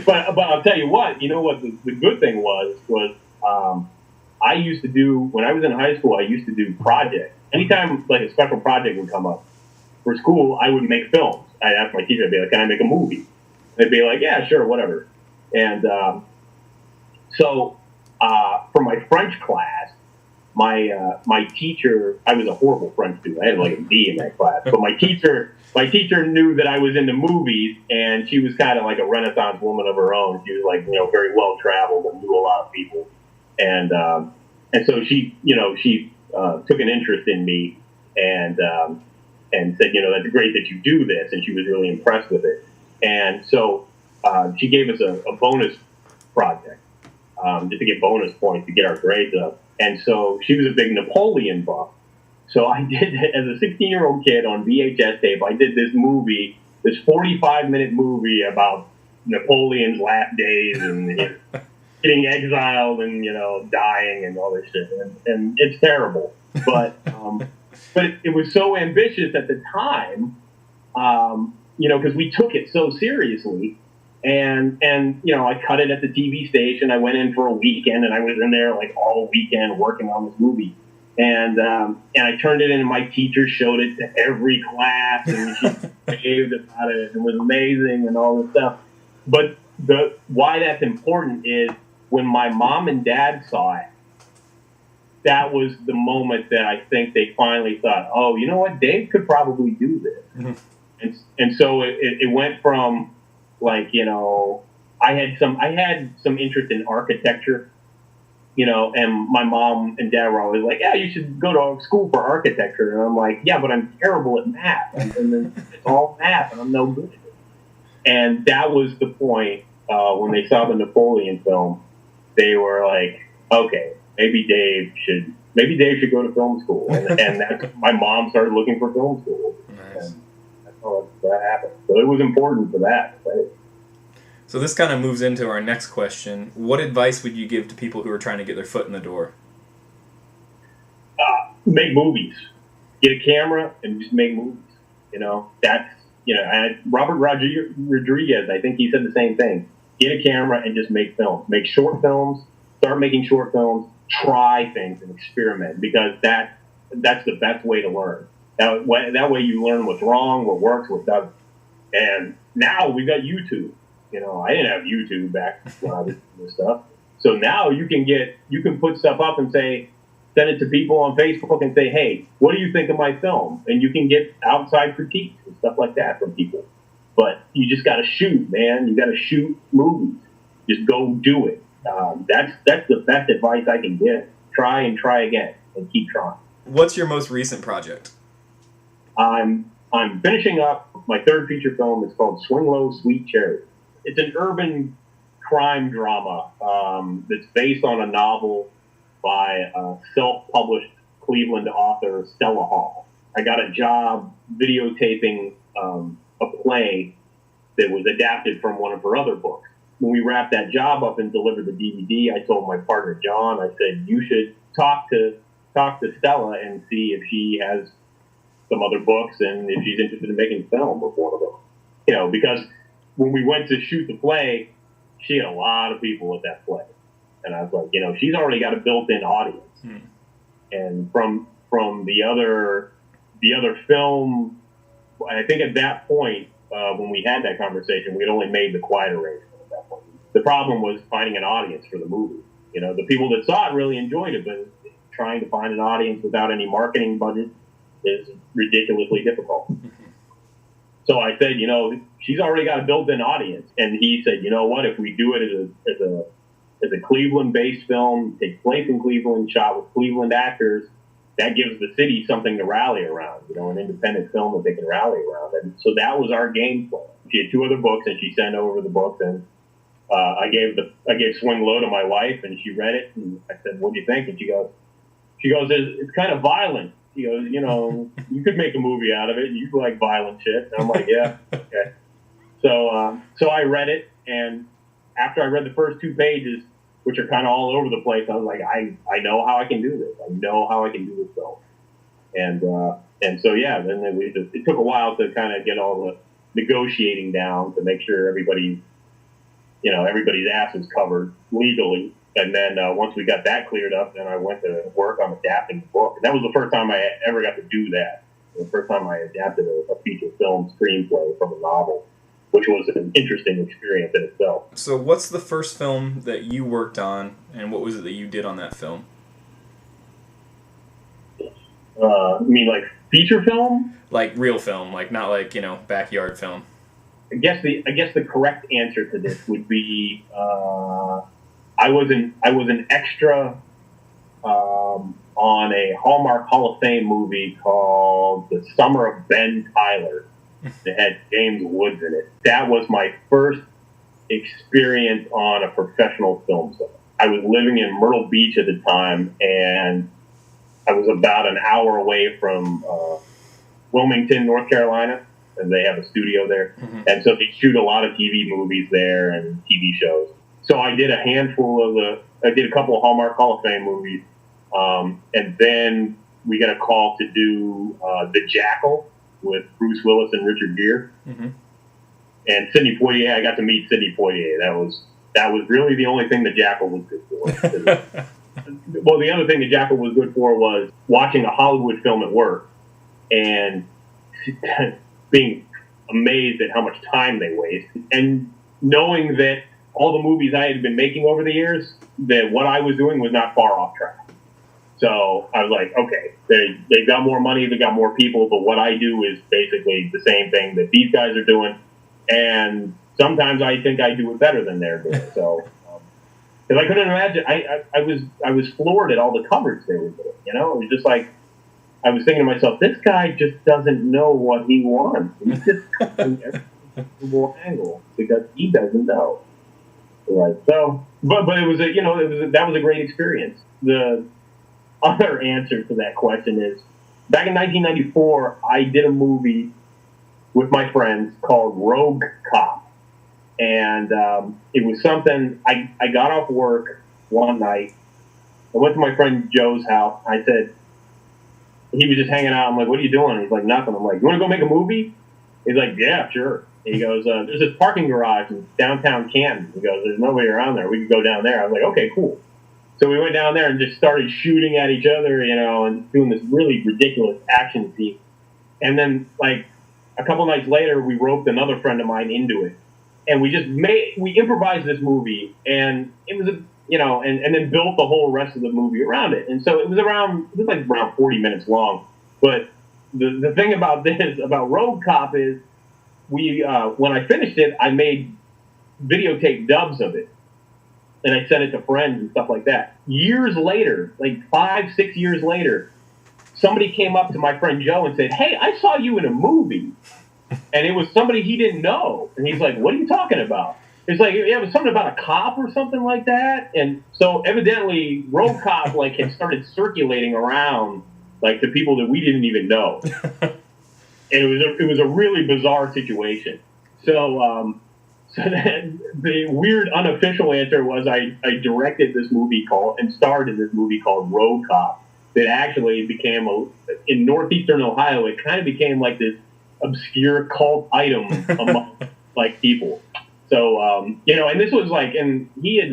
But I'll tell you what, what the good thing was I used to do, when I was in high school, I used to do projects. Anytime like a special project would come up for school, I would make films. I'd ask my teacher, I'd be like, can I make a movie? They'd be like, yeah, sure, whatever. And so for my French class, my teacher, I was a horrible French student. I had like a D in that class. But my teacher knew that I was into movies, and she was kind of like a Renaissance woman of her own. She was like, very well traveled and knew a lot of people. And so she took an interest in me and said, that's great that you do this. And she was really impressed with it. And so she gave us a bonus project just to get bonus points to get our grades up. And so she was a big Napoleon buff. So I did, as a 16-year-old kid on VHS tape, I did this movie, this 45-minute movie about Napoleon's last days and getting exiled and, dying and all this shit. And it's terrible. But it was so ambitious at the time, because we took it so seriously. And I cut it at the TV station. I went in for a weekend, and I was in there like all weekend working on this movie. And I turned it in, and my teacher showed it to every class, and she raved about it. It was amazing and all this stuff. But why that's important is when my mom and dad saw it, that was the moment that I think they finally thought, oh, you know what, Dave could probably do this. Mm-hmm. And so it went from, like, I had some interest in architecture, and my mom and dad were always like, yeah, you should go to school for architecture. And I'm like, yeah, but I'm terrible at math. And then it's all math, and I'm no good at it. And that was the point when they saw the Napoleon film. They were like, okay, maybe Dave should go to film school. And that's, my mom started looking for film school. Nice. And that's how that happened. So it was important for that. Right? So this kind of moves into our next question. What advice would you give to people who are trying to get their foot in the door? Make movies. Get a camera and just make movies. That's, and Robert Rodriguez, I think he said the same thing. Get a camera and just make films. Make short films. Start making short films. Try things and experiment, because that's the best way to learn. That way you learn what's wrong, what works, what doesn't. And now we've got YouTube. I didn't have YouTube back when I was doing this stuff. So now you can put stuff up and send it to people on Facebook and say, hey, what do you think of my film? And you can get outside critiques and stuff like that from people. But you just got to shoot, man. You got to shoot movies. Just go do it. That's the best advice I can give. Try and try again and keep trying. What's your most recent project? I'm finishing up my third feature film. It's called Swing Lowe Sweet Chariote. It's an urban crime drama that's based on a novel by a self-published Cleveland author, Stella Hall. I got a job videotaping a play that was adapted from one of her other books. When we wrapped that job up and delivered the DVD, I told my partner, John, I said, you should talk to Stella and see if she has some other books and if she's interested in making film with one of them. Because when we went to shoot the play, she had a lot of people at that play. And I was like, she's already got a built-in audience. And from the other film, I think at that point, when we had that conversation, we had only made The Quiet Arrangement at that point. The problem was finding an audience for the movie. The people that saw it really enjoyed it, but trying to find an audience without any marketing budget is ridiculously difficult. So I said, she's already got a built-in audience. And he said, you know what, if we do it as a Cleveland-based film, takes place in Cleveland, shot with Cleveland actors, that gives the city something to rally around, an independent film that they can rally around. And so that was our game plan. She had two other books, and she sent over the books, and I gave Swing Lowe to my wife, and she read it, and I said, what do you think? And she goes, it's kind of violent. She goes, you could make a movie out of it. You like violent shit. And I'm like, yeah, okay. So I read it, and after I read the first 2 pages, which are kind of all over the place, I was like, I know how I can do this. I know how I can do this film. And so, yeah, then it took a while to kind of get all the negotiating down to make sure everybody everybody's ass is covered legally. And then once we got that cleared up, then I went to work on adapting the book. And that was the first time I ever got to do that. The first time I adapted a feature film screenplay from a novel, which was an interesting experience in itself. So what's the first film that you worked on, and what was it that you did on that film? You mean like feature film? Like real film, like not like, backyard film. I guess the correct answer to this would be I was an extra on a Hallmark Hall of Fame movie called The Summer of Ben Tyler. That had James Woods in it. That was my first experience on a professional film set. I was living in Myrtle Beach at the time, and I was about an hour away from Wilmington, North Carolina, and they have a studio there. Mm-hmm. And so they shoot a lot of TV movies there and TV shows. So I did I did a couple of Hallmark Hall of Fame movies, and then we got a call to do The Jackal with Bruce Willis and Richard Gere. Mm-hmm. And Sidney Poitier. I got to meet Sidney Poitier. That was really the only thing The Jackal was good for. Well, the other thing The Jackal was good for was watching a Hollywood film at work and being amazed at how much time they waste, and knowing that all the movies I had been making over the years, that what I was doing was not far off track. So I was like, okay, they've got more money, they've got more people, but what I do is basically the same thing that these guys are doing, and sometimes I think I do it better than they're doing. So, because I couldn't imagine, I was floored at all the coverage they were doing. It was just like, I was thinking to myself, this guy just doesn't know what he wants. He's just cutting every possible angle because he doesn't know. Right. So, but it was that was a great experience. The other answer to that question is, back in 1994, I did a movie with my friends called Rogue Cop. And it was something, I got off work one night. I went to my friend Joe's house. I said, he was just hanging out. I'm like, what are you doing? He's like, nothing. I'm like, you want to go make a movie? He's like, yeah, sure. He goes, there's this parking garage in downtown Canton. He goes, there's nobody around there. We can go down there. I was like, okay, cool. So we went down there and just started shooting at each other, and doing this really ridiculous action scene. And then, like, a couple nights later, we roped another friend of mine into it. And we improvised this movie, and it was and then built the whole rest of the movie around it. And so it was around 40 minutes long. But the thing about Rogue Cop is, when I finished it, I made videotape dubs of it, and I sent it to friends and stuff like that. Years later, like 5-6 years later, somebody came up to my friend Joe and said, hey, I saw you in a movie. And it was somebody he didn't know. And he's like, what are you talking about? It's like, yeah, it was something about a cop or something like that. And so evidently Rogue Cop had started circulating around to people that we didn't even know. And it was a really bizarre situation. So then the weird unofficial answer was I directed this movie and starred in this movie called Rogue Cop that actually became in northeastern Ohio. It kind of became like this obscure cult item among people. So and this was and he had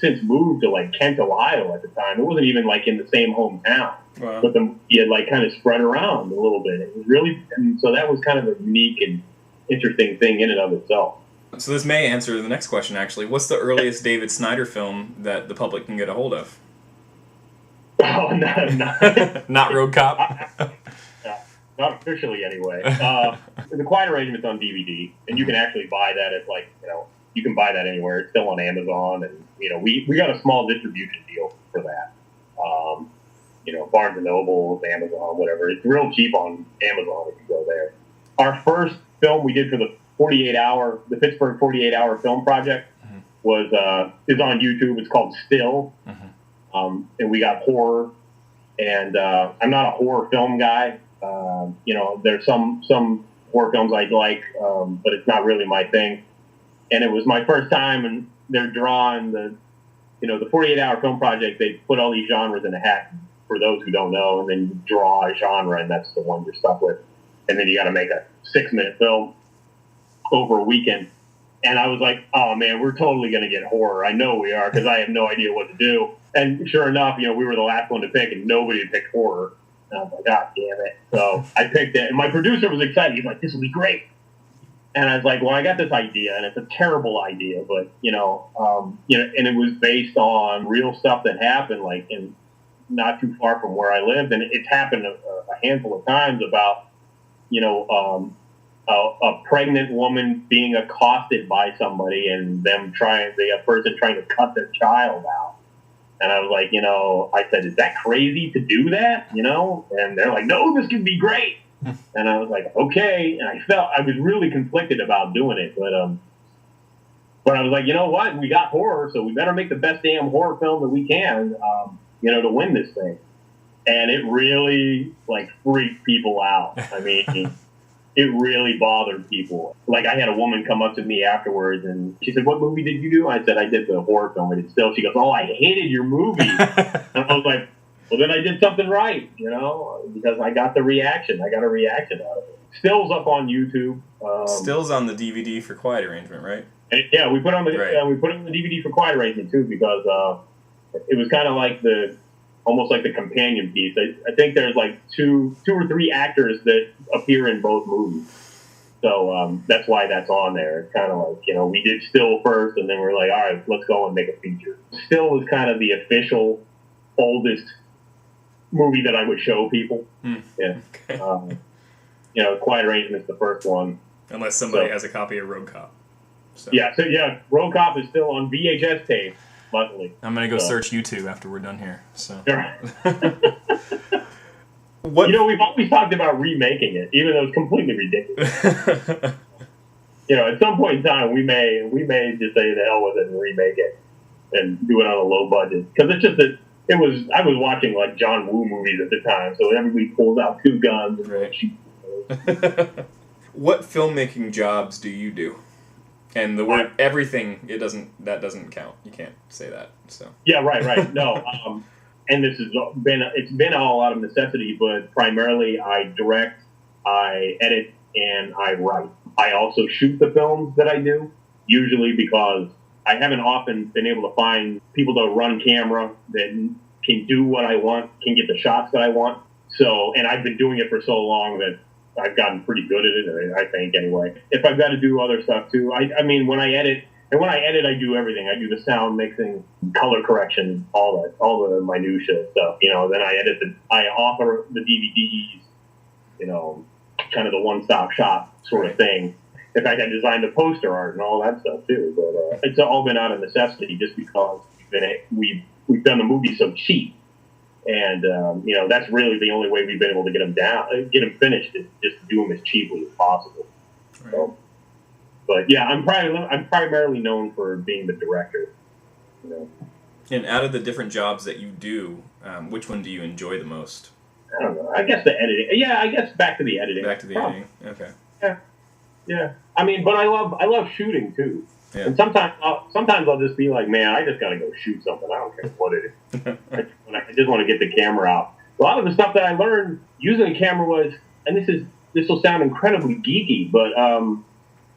since moved to Kent, Ohio at the time. It wasn't even in the same hometown. Wow. But he had kind of spread around a little bit. It was really, and so that was kind of a unique and interesting thing in and of itself. So this may answer the next question, actually. What's the earliest David Snyder film that the public can get a hold of? Oh, no. Not Rogue Cop? Not officially, anyway. The Quiet Arrangement's on DVD, and you can actually buy that at, you can buy that anywhere. It's still on Amazon, and, we got a small distribution deal for that. Barnes & Noble, Amazon, whatever. It's real cheap on Amazon if you go there. Our first film we did for the Pittsburgh 48-hour film project is on YouTube. It's called Still. Mm-hmm. And we got horror. And I'm not a horror film guy. There's some horror films I like, but it's not really my thing. And it was my first time, and they're drawing the 48-hour film project. They put all these genres in a hat for those who don't know, and then you draw a genre, and that's the one you're stuck with. And then you got to make a 6-minute film over a weekend. And I was like, oh, man, we're totally going to get horror. I know we are, because I have no idea what to do. And sure enough, we were the last one to pick, and nobody had picked horror. And I was like, God damn it. So I picked it. And my producer was excited. He's like, this will be great. And I was like, well, I got this idea, and it's a terrible idea. But, and it was based on real stuff that happened, like, in not too far from where I lived. And it's happened a handful of times about, a pregnant woman being accosted by somebody and a person trying to cut their child out. And I was like, I said, is that crazy to do that? And they're like, no, this could be great. And I was like, okay. And I was really conflicted about doing it, but I was like, you know what? We got horror, so we better make the best damn horror film that we can, to win this thing. And it really freaked people out. I mean, it really bothered people. Like, I had a woman come up to me afterwards, and she said, what movie did you do? I said, I did the horror film. And she goes, oh, I hated your movie. And I was like, well, then I did something right, because I got the reaction. I got a reaction out of it. Stills up on YouTube. Stills on the DVD for Quiet Arrangement, right? Yeah, we put it on the DVD for Quiet Arrangement, too, because it was kind of almost like the companion piece. I think there's two or three actors that appear in both movies. So that's why that's on there. It's kind of like, we did Still first, and then we're like, all right, let's go and make a feature. Still was kind of the official oldest movie that I would show people. Yeah. Okay. Quiet Arrangement is the first one. Unless somebody has a copy of Road Cop. So. Yeah, Road Cop is still on VHS tape. Luckily. I'm going to go search YouTube after we're done here. So. We've always talked about remaking it, even though it's completely ridiculous. At some point in time, we may just say the hell with it and remake it and do it on a low budget. Because it's just that I was watching John Woo movies at the time, so everybody pulls out two guns and right. What filmmaking jobs do you do? And the word everything, that doesn't count. You can't say that. So yeah, right. No, and it's been all out of necessity, but primarily I direct, I edit, and I write. I also shoot the films that I do, usually because I haven't often been able to find people to run camera that can do what I want, can get the shots that I want. So, and I've been doing it for so long that I've gotten pretty good at it, I think, anyway. If I've got to do other stuff, too, I mean, when I edit, I do everything. I do the sound mixing, color correction, all the minutia stuff. Then I author the DVDs, kind of the one-stop shop sort of thing. In fact, I designed the poster art and all that stuff, too. But it's all been out of necessity just because we've done the movie so cheap. And, that's really the only way we've been able to get them finished is just to do them as cheaply as possible. Right. So, but yeah, I'm primarily known for being the director. And out of the different jobs that you do, which one do you enjoy the most? I don't know. I guess the editing. Yeah, I guess back to the editing. Editing. Okay. Yeah. I mean, but I love shooting too. Yeah. And sometimes I'll just be like, man, I just got to go shoot something. I don't care what it is. I just want to get the camera out. A lot of the stuff that I learned using a camera was, and this will sound incredibly geeky, but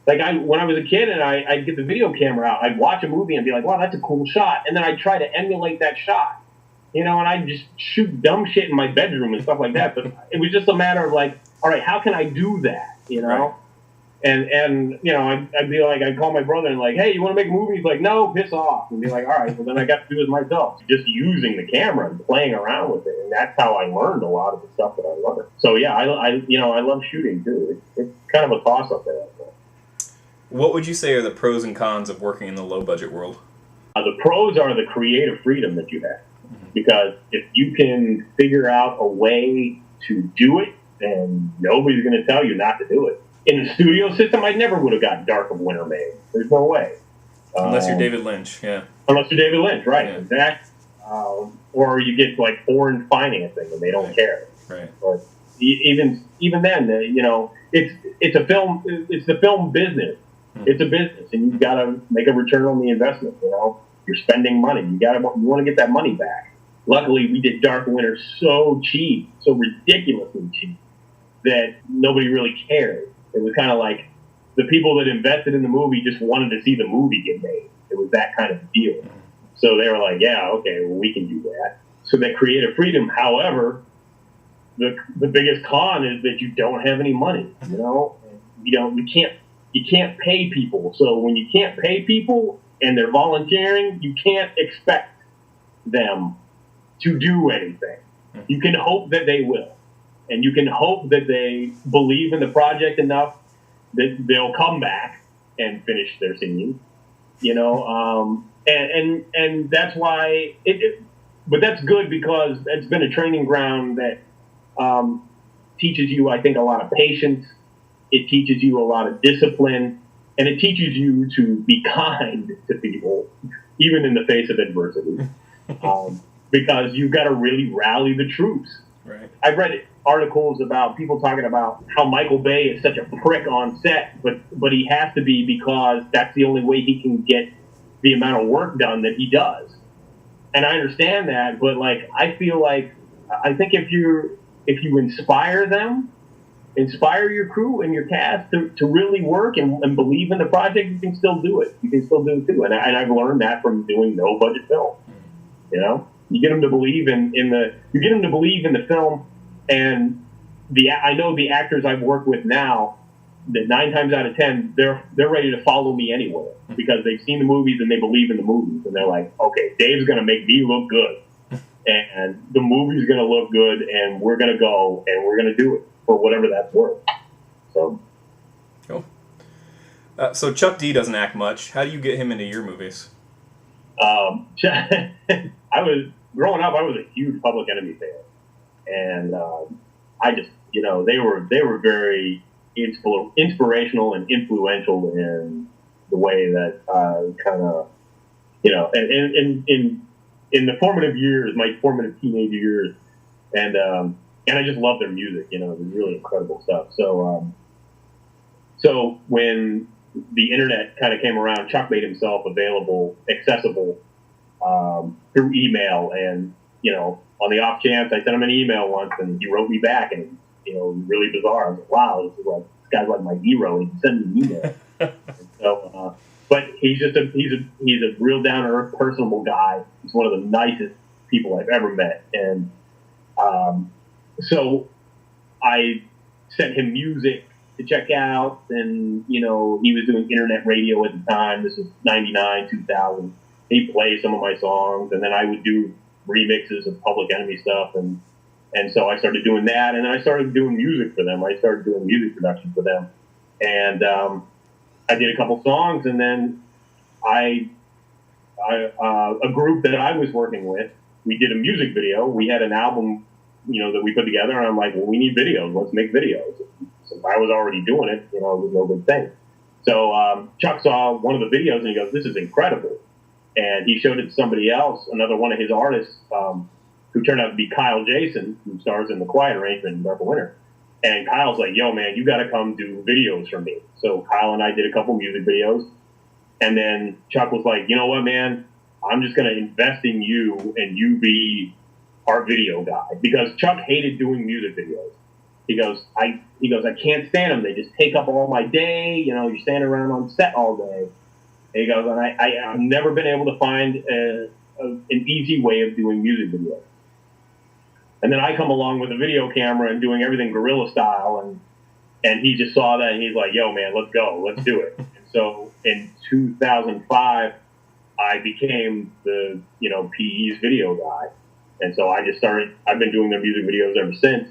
when I was a kid and I'd get the video camera out, I'd watch a movie and be like, wow, that's a cool shot. And then I'd try to emulate that shot, and I'd just shoot dumb shit in my bedroom and stuff like that. But it was just a matter of all right, how can I do that? Right. And I'd be like, I'd call my brother and hey, you want to make a movie? He's like, no, piss off. And be like, all right, well then I got to do it myself. Just using the camera and playing around with it. And that's how I learned a lot of the stuff that I learned. So yeah, I love shooting too. It's kind of a toss up there. What would you say are the pros and cons of working in the low budget world? The pros are the creative freedom that you have. Because if you can figure out a way to do it, then nobody's going to tell you not to do it. In the studio system, I never would have got Dark of Winter made. There's no way. Unless you're David Lynch, yeah. Unless you're David Lynch, right. Yeah. Exactly. Or you get foreign financing and they don't care. Right. But even then, it's a film. It's the film business. It's a business, and you've got to make a return on the investment. You're spending money. You want to get that money back. Luckily, we did Dark Winter so cheap, so ridiculously cheap, that nobody really cared. It was kind of like the people that invested in the movie just wanted to see the movie get made. It was that kind of deal. So they were like, yeah, okay, well, we can do that. So that creative freedom. However, the biggest con is that you don't have any money. You can't pay people. So when you can't pay people and they're volunteering, you can't expect them to do anything. You can hope that they will, and you can hope that they believe in the project enough that they'll come back and finish their scene. And that's why but that's good, because it's been a training ground that teaches you, I think, a lot of patience. It teaches you a lot of discipline, and it teaches you to be kind to people, even in the face of adversity, because you've got to really rally the troops. Right. I've read articles about people talking about how Michael Bay is such a prick on set, but he has to be, because that's the only way he can get the amount of work done that he does. And I understand that, but I feel like, I think if you inspire them, inspire your crew and your cast to really work and believe in the project, you can still do it. You can still do it too. And I've learned that from doing no budget film. You get them to believe in the film, and I know the actors I've worked with now, that 9 times out of 10 they're ready to follow me anywhere, because they've seen the movies and they believe in the movies, and they're like, okay, Dave's going to make me look good, and the movie's going to look good, and we're going to go and we're going to do it for whatever that's worth. So cool. So Chuck D doesn't act much. How do you get him into your movies? Growing up, I was a huge Public Enemy fan, and I just, they were very inspirational and influential in the way that kind of, and in the formative years, my formative teenage years, and I just love their music. It was really incredible stuff. So when the internet kind of came around, Chuck made himself accessible through email, and on the off chance, I sent him an email once, and he wrote me back, and really bizarre. I was like, wow, this guy's like my hero. He can send me an email. So, but he's a real down to earth, personable guy. He's one of the nicest people I've ever met, and so I sent him music to check out, and he was doing internet radio at the time. This was 99, 2000. He'd play some of my songs, and then I would do remixes of Public Enemy stuff, and so I started doing that, and then I started doing music for them. I started doing music production for them, and I did a couple songs, and then a group that I was working with, we did a music video. We had an album, that we put together, and I'm like, well, we need videos. Let's make videos. Since I was already doing it, it was no good thing. So Chuck saw one of the videos, and he goes, "This is incredible." And he showed it to somebody else, another one of his artists, who turned out to be Kyle Jason, who stars in The Quiet Arrangement in Dark Winter. And Kyle's like, "Yo, man, you got to come do videos for me." So Kyle and I did a couple music videos. And then Chuck was like, "You know what, man? I'm just going to invest in you, and you be our video guy." Because Chuck hated doing music videos. He goes, I can't stand them. They just take up all my day. You're standing around on set all day. And he goes, and I've never been able to find an easy way of doing music videos. And then I come along with a video camera and doing everything guerrilla style, and he just saw that, and he's like, "Yo, man, let's go, let's do it." And so in 2005, I became the PE's video guy, and so I just started. I've been doing their music videos ever since.